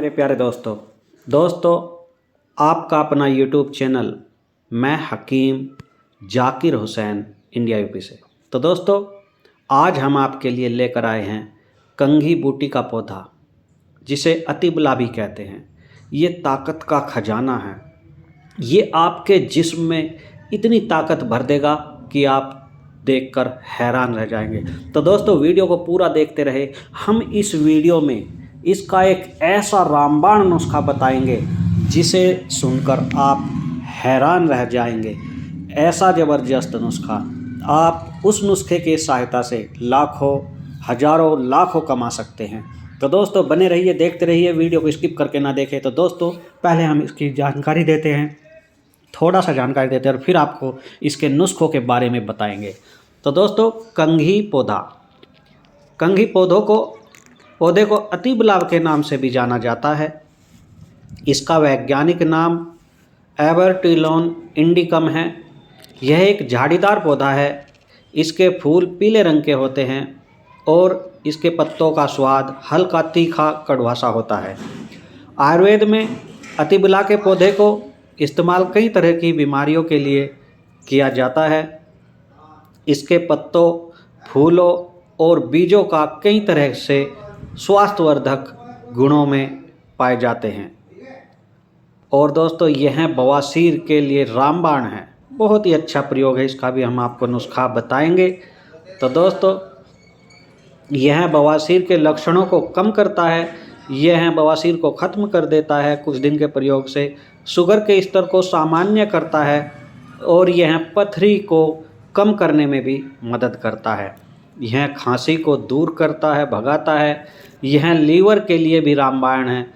मेरे प्यारे दोस्तों आपका अपना यूट्यूब चैनल मैं हकीम जाकिर हुसैन इंडिया यूपी से। तो दोस्तों आज हम आपके लिए लेकर आए हैं कंघी बूटी का पौधा, जिसे अतिबला भी कहते हैं। ये ताकत का खजाना है। ये आपके जिस्म में इतनी ताकत भर देगा कि आप देखकर हैरान रह जाएंगे। तो दोस्तों वीडियो को पूरा देखते रहे। हम इस वीडियो में इसका एक ऐसा रामबाण नुस्खा बताएंगे जिसे सुनकर आप हैरान रह जाएंगे। ऐसा ज़बरदस्त नुस्खा, आप उस नुस्खे की सहायता से लाखों हजारों लाखों कमा सकते हैं। तो दोस्तों बने रहिए, देखते रहिए, वीडियो को स्किप करके ना देखें। तो दोस्तों पहले हम इसकी जानकारी देते हैं, थोड़ा सा जानकारी देते हैं और फिर आपको इसके नुस्खों के बारे में बताएंगे। तो दोस्तों कंघी पौधे को अतिबला के नाम से भी जाना जाता है। इसका वैज्ञानिक नाम एबरटीलोन इंडिकम है। यह एक झाड़ीदार पौधा है। इसके फूल पीले रंग के होते हैं और इसके पत्तों का स्वाद हल्का तीखा कड़वा सा होता है। आयुर्वेद में अतिबला के पौधे को इस्तेमाल कई तरह की बीमारियों के लिए किया जाता है। इसके पत्तों, फूलों और बीजों का कई तरह से स्वास्थ्यवर्धक गुणों में पाए जाते हैं। और दोस्तों यह बवासीर के लिए रामबाण है। बहुत ही अच्छा प्रयोग है, इसका भी हम आपको नुस्खा बताएंगे। तो दोस्तों यह बवासीर के लक्षणों को कम करता है। यह बवासीर को ख़त्म कर देता है कुछ दिन के प्रयोग से। शुगर के स्तर को सामान्य करता है और यह पथरी को कम करने में भी मदद करता है। यह खांसी को दूर करता है, भगाता है। यह लीवर के लिए भी रामबाण है।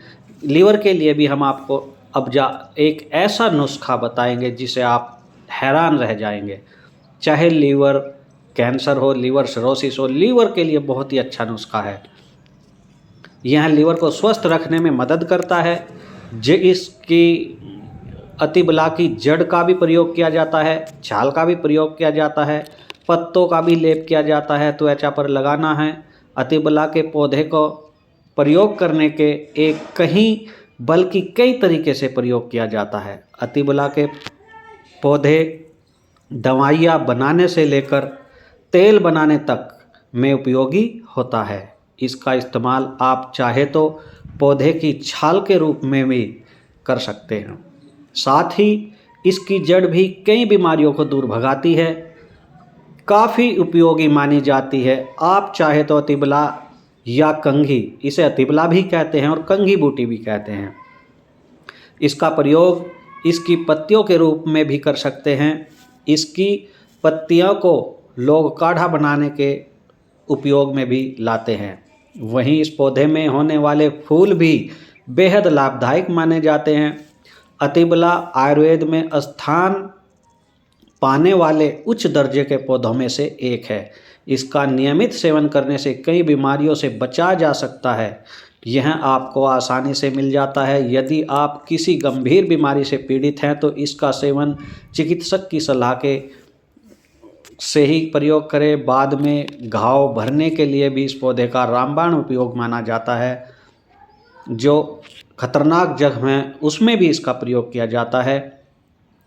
लीवर के लिए भी हम आपको एक ऐसा नुस्खा बताएंगे जिसे आप हैरान रह जाएंगे। चाहे लीवर कैंसर हो, लीवर सिरोसिस हो, लीवर के लिए बहुत ही अच्छा नुस्खा है। यह लीवर को स्वस्थ रखने में मदद करता है। इसकी अतिबला की जड़ का भी प्रयोग किया जाता है, छाल का भी प्रयोग किया जाता है, पत्तों का भी लेप किया जाता है, त्वचा पर लगाना है। अतिबला के पौधे को प्रयोग करने के बल्कि कई तरीके से प्रयोग किया जाता है। अतिबला के पौधे दवाइयाँ बनाने से लेकर तेल बनाने तक में उपयोगी होता है। इसका इस्तेमाल आप चाहे तो पौधे की छाल के रूप में भी कर सकते हैं। साथ ही इसकी जड़ भी कई बीमारियों को दूर भगाती है, काफ़ी उपयोगी मानी जाती है। आप चाहे तो अतिबला या कंघी, इसे अतिबला भी कहते हैं और कंघी बूटी भी कहते हैं, इसका प्रयोग इसकी पत्तियों के रूप में भी कर सकते हैं। इसकी पत्तियों को लोग काढ़ा बनाने के उपयोग में भी लाते हैं। वहीं इस पौधे में होने वाले फूल भी बेहद लाभदायक माने जाते हैं। अतिबला आयुर्वेद में स्थान पाने वाले उच्च दर्जे के पौधों में से एक है। इसका नियमित सेवन करने से कई बीमारियों से बचा जा सकता है। यह आपको आसानी से मिल जाता है। यदि आप किसी गंभीर बीमारी से पीड़ित हैं तो इसका सेवन चिकित्सक की सलाह के से ही प्रयोग करें। बाद में घाव भरने के लिए भी इस पौधे का रामबाण उपयोग माना जाता है। जो खतरनाक जख्म है उसमें भी इसका प्रयोग किया जाता है।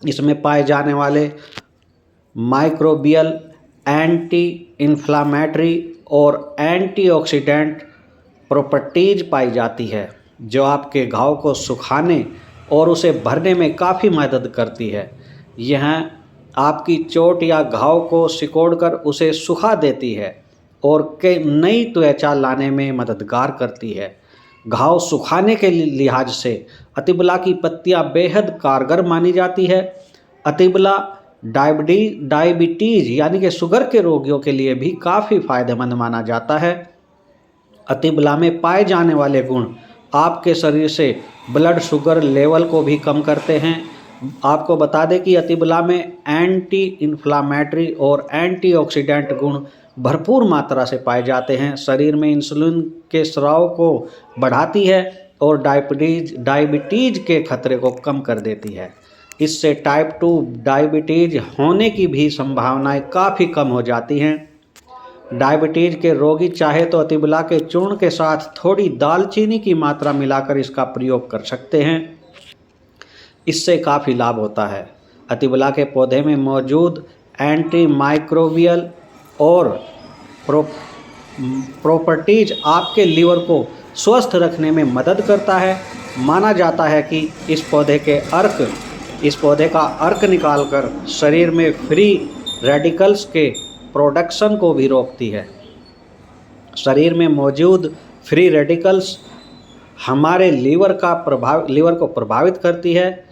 इसमें पाए जाने वाले माइक्रोबियल, एंटी इन्फ्लामेटरी और एंटीऑक्सीडेंट प्रॉपर्टीज पाई जाती है, जो आपके घाव को सुखाने और उसे भरने में काफ़ी मदद करती है। यह आपकी चोट या घाव को सिकोड़कर उसे सुखा देती है और नई त्वचा लाने में मददगार करती है। घाव सुखाने के लिहाज से अतिबला की पत्तियां बेहद कारगर मानी जाती है। अतिबला डायबिटीज़ यानी कि शुगर के रोगियों के लिए भी काफ़ी फायदेमंद माना जाता है। अतिबला में पाए जाने वाले गुण आपके शरीर से ब्लड शुगर लेवल को भी कम करते हैं। आपको बता दें कि अतिबला में एंटी इन्फ्लामेटरी और एंटीऑक्सीडेंट गुण भरपूर मात्रा से पाए जाते हैं। शरीर में इंसुलिन के स्राव को बढ़ाती है और डायबिटीज़ के खतरे को कम कर देती है। इससे टाइप 2 डायबिटीज़ होने की भी संभावनाएं काफ़ी कम हो जाती हैं। डायबिटीज के रोगी चाहे तो अतिबला के चूर्ण के साथ थोड़ी दालचीनी की मात्रा मिलाकर इसका प्रयोग कर सकते हैं। इससे काफ़ी लाभ होता है। अतिबला के पौधे में मौजूद एंटी माइक्रोबियल और प्रॉपर्टीज आपके लीवर को स्वस्थ रखने में मदद करता है। माना जाता है कि इस पौधे का अर्क निकालकर शरीर में फ्री रेडिकल्स के प्रोडक्शन को भी रोकती है। शरीर में मौजूद फ्री रेडिकल्स हमारे लीवर को प्रभावित करती है।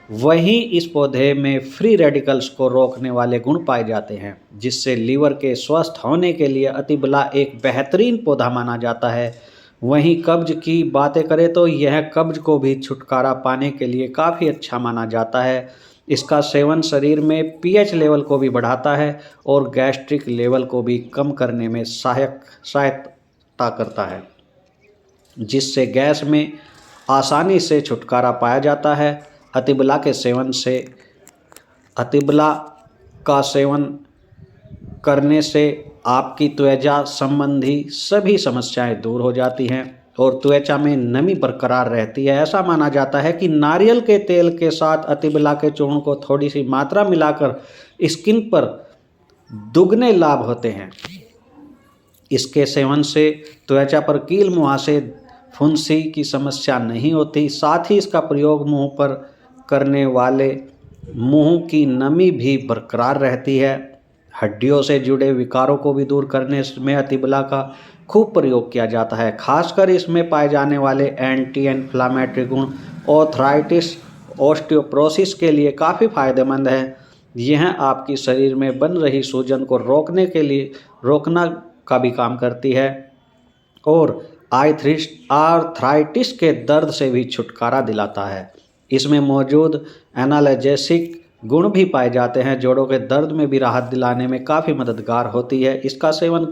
वहीं इस पौधे में फ्री रेडिकल्स को रोकने वाले गुण पाए जाते हैं, जिससे लीवर के स्वस्थ होने के लिए अतिबला एक बेहतरीन पौधा माना जाता है। वहीं कब्ज की बातें करें तो यह कब्ज को भी छुटकारा पाने के लिए काफ़ी अच्छा माना जाता है। इसका सेवन शरीर में पीएच लेवल को भी बढ़ाता है और गैस्ट्रिक लेवल को भी कम करने में सहायता करता है, जिससे गैस में आसानी से छुटकारा पाया जाता है। अतिबला का सेवन करने से आपकी त्वचा संबंधी सभी समस्याएं दूर हो जाती हैं और त्वचा में नमी बरकरार रहती है। ऐसा माना जाता है कि नारियल के तेल के साथ अतिबला के चूर्ण को थोड़ी सी मात्रा मिलाकर स्किन पर दुगने लाभ होते हैं। इसके सेवन से त्वचा पर कील मुहासे फुंसी की समस्या नहीं होती। साथ ही इसका प्रयोग मुंह पर करने वाले मुंह की नमी भी बरकरार रहती है। हड्डियों से जुड़े विकारों को भी दूर करने में अतिबला का खूब प्रयोग किया जाता है। खासकर इसमें पाए जाने वाले एंटी इन्फ्लामेटरी गुण आर्थराइटिस ऑस्टियोपोरोसिस के लिए काफ़ी फायदेमंद है। यह आपकी शरीर में बन रही सूजन को रोकना का भी काम करती है और आर्थराइटिस के दर्द से भी छुटकारा दिलाता है। इसमें मौजूद एनाल्जेसिक गुण भी पाए जाते हैं, जोड़ों के दर्द में भी राहत दिलाने में काफ़ी मददगार होती है। इसका सेवन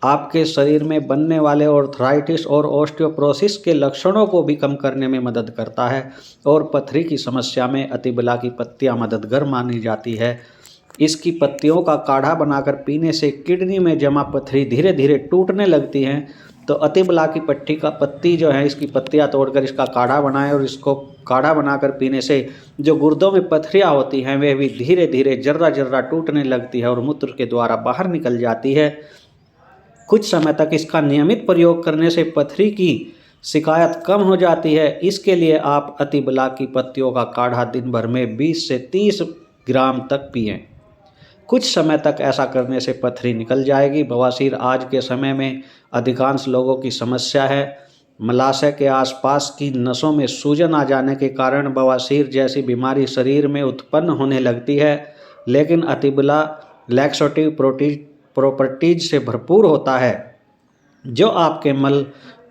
आपके शरीर में बनने वाले आर्थराइटिस और ऑस्टियोपोरोसिस के लक्षणों को भी कम करने में मदद करता है और पथरी की समस्या में अतिबला की पत्तियां मददगार मानी जाती है। इसकी पत्तियों का काढ़ा बनाकर पीने से किडनी में जमा पथरी धीरे धीरे टूटने लगती हैं। तो अतिबला की पत्ती जो है, इसकी पत्तियां तोड़कर इसका काढ़ा बनाएं और इसको काढ़ा बनाकर पीने से जो गुर्दों में पथरियां होती हैं वे भी धीरे धीरे जर्रा जर्रा टूटने लगती है और मूत्र के द्वारा बाहर निकल जाती है। कुछ समय तक इसका नियमित प्रयोग करने से पथरी की शिकायत कम हो जाती है। इसके लिए आप अतिबला की पत्तियों का काढ़ा दिन भर में 20 से 30 ग्राम तक पिएं। कुछ समय तक ऐसा करने से पथरी निकल जाएगी। बवासीर आज के समय में अधिकांश लोगों की समस्या है। मलाशय के आसपास की नसों में सूजन आ जाने के कारण बवासीर जैसी बीमारी शरीर में उत्पन्न होने लगती है, लेकिन अतिबला लैक्सेटिव प्रॉपर्टीज से भरपूर होता है, जो आपके मल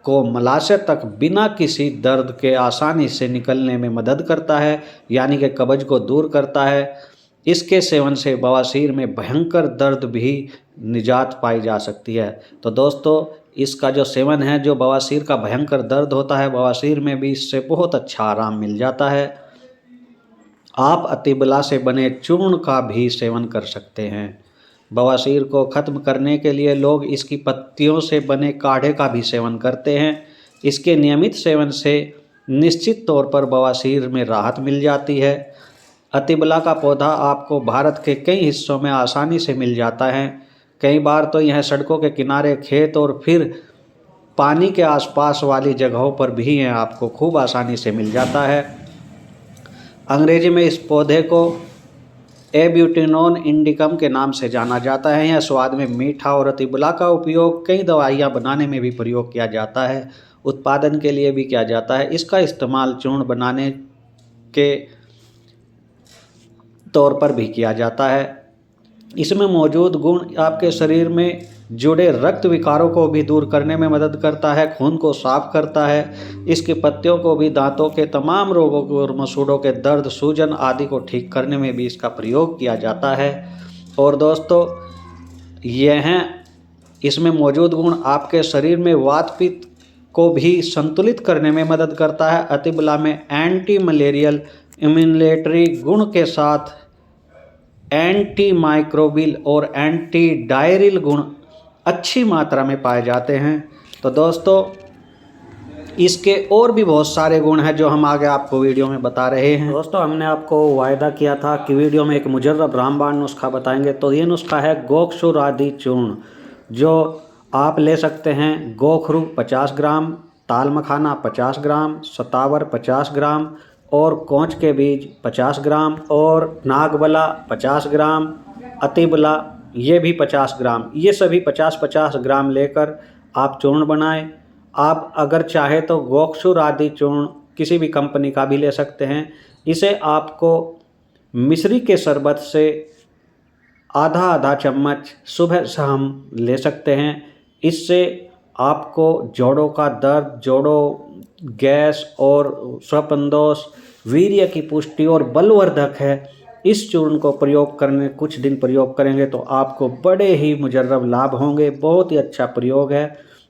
को मलाशय तक बिना किसी दर्द के आसानी से निकलने में मदद करता है, यानी कि कब्ज को दूर करता है। इसके सेवन से बवासीर में भयंकर दर्द भी निजात पाई जा सकती है। तो दोस्तों, इसका जो सेवन है, जो बवासीर का भयंकर दर्द होता है, बवासीर में भी इससे बहुत अच्छा आराम मिल जाता है। आप अतिबला से बने चूर्ण का भी सेवन कर सकते हैं। बवासीर को ख़त्म करने के लिए लोग इसकी पत्तियों से बने काढ़े का भी सेवन करते हैं। इसके नियमित सेवन से निश्चित तौर पर बवासीर में राहत मिल जाती है। अतिबला का पौधा आपको भारत के कई हिस्सों में आसानी से मिल जाता है। कई बार तो यह सड़कों के किनारे, खेत और फिर पानी के आसपास वाली जगहों पर भी यह आपको खूब आसानी से मिल जाता है। अंग्रेजी में इस पौधे को एब्यूटेनॉन इंडिकम के नाम से जाना जाता है। यह स्वाद में मीठा और अतिबला का उपयोग कई दवाइयाँ बनाने में भी प्रयोग किया जाता है, उत्पादन के लिए भी किया जाता है। इसका इस्तेमाल चूर्ण बनाने के तौर पर भी किया जाता है। इसमें मौजूद गुण आपके शरीर में जुड़े रक्त विकारों को भी दूर करने में मदद करता है, खून को साफ करता है। इसकी पत्तियों को भी दांतों के तमाम रोगों को और मसूड़ों के दर्द, सूजन आदि को ठीक करने में भी इसका प्रयोग किया जाता है। और दोस्तों, इसमें मौजूद गुण आपके शरीर में वात पित्त को भी संतुलित करने में मदद करता है। अतिबला में एंटी मलेरियल इम्यूनिलेटरी गुण के साथ एंटी माइक्रोबियल और एंटी डायरियल गुण अच्छी मात्रा में पाए जाते हैं। तो दोस्तों इसके और भी बहुत सारे गुण हैं जो हम आगे आपको वीडियो में बता रहे हैं। दोस्तों हमने आपको वायदा किया था कि वीडियो में एक मुजर्रब रामबाण नुस्खा बताएंगे। तो ये नुस्खा है गोक्षुर आदि चूर्ण, जो आप ले सकते हैं। गोखरू 50 ग्राम, ताल मखाना 50 ग्राम, सतावर 50 ग्राम और कोंच के बीज 50 ग्राम और नागबला 50 ग्राम, अतिबला ये भी 50 ग्राम। ये सभी 50-50 ग्राम लेकर आप चूर्ण बनाएं। आप अगर चाहे तो गोक्षुर आदि चूर्ण किसी भी कंपनी का भी ले सकते हैं। इसे आपको मिश्री के शरबत से आधा आधा चम्मच सुबह शाम ले सकते हैं। इससे आपको जोड़ों का दर्द, जोड़ों, गैस और स्वपनदोष, वीर्य की पुष्टि और बलवर्धक है। इस चूर्ण को प्रयोग करने कुछ दिन प्रयोग करेंगे तो आपको बड़े ही मुजर्रब लाभ होंगे। बहुत ही अच्छा प्रयोग है।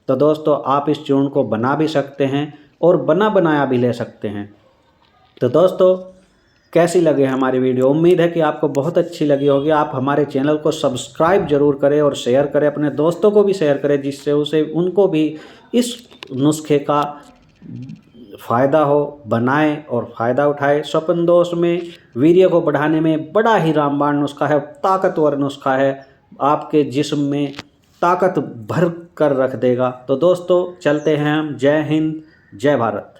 तो दोस्तों आप इस चूर्ण को बना भी सकते हैं और बना बनाया भी ले सकते हैं। तो दोस्तों कैसी लगे हमारी वीडियो? उम्मीद है कि आपको बहुत अच्छी लगी होगी। आप हमारे चैनल को सब्सक्राइब जरूर करें और शेयर करें, अपने दोस्तों को भी शेयर करें, जिससे उनको भी इस नुस्खे का फ़ायदा हो, बनाएं और फ़ायदा उठाएं। स्वपन दोष में, वीर्य को बढ़ाने में बड़ा ही रामबाण नुस्खा है, ताकतवर नुस्खा है, आपके जिस्म में ताकत भर कर रख देगा। तो दोस्तों चलते हैं हम। जय हिंद, जय भारत।